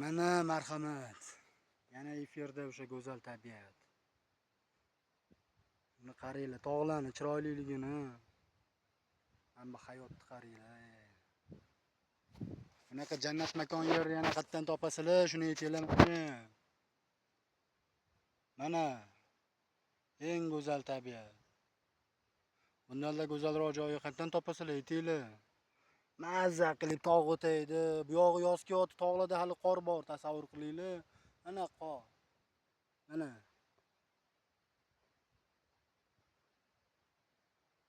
Mana marhamat. Yana efirda o'sha go'zal tabiat. Buni qaranglar, tog'larning chiroyliligini. Hamma hayotni qaranglar. Bunaqa jannat makon yer yana qayerdan topasizlar, shuni aytinglar mana. Mana eng go'zal tabiat. Bundan-da go'zalroq joyi qayerdan topasizlar, aytinglar. Mazza qilib tog' o'taydi. Bu yog'i yoz kelyapti, tog'larda hali qor bor, tasavvur qilinglar. Mana qor. Mana.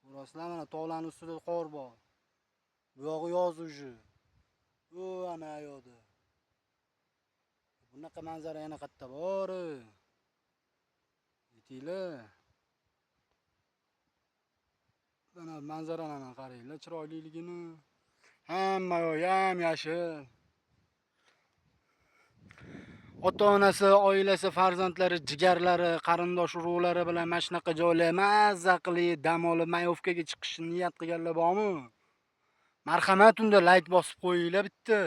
Ko'rasizlar, mana tog'larning ustida qor bor. Bu yog'i yoz uji. O, ana yo'da. Bunaqa manzara yana qayerda bor? Aytinglar. Mana manzarani qaranglar, chiroyliligini. Hamma yo'q ham yashil. Ota-onasi, oilasi, farzandlari, jigarlari, qarindosh urug'lari bilan mana shunaqa joylar mazza qilib dam olib mayovkaga chiqishni niyat qilganlar bormi? Marhamat, unda like bosib qo'yinglar bitta.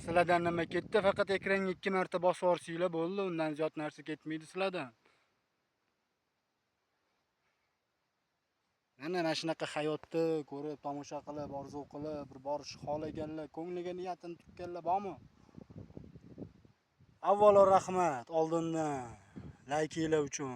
Sizlardan nima ketdi? Faqat ekranga 2 marta bosib yuborsanglar bo'ldi, undan ziyod narsa ketmaydi sizlardan. Mana shunaqa hayotni ko'rib, tomosha qilib, orzu qilib, bir borish xohlaganlar, ko'ngliga niyatini tutganlar bormi? Avvalo rahmat oldindan laykinglar uchun.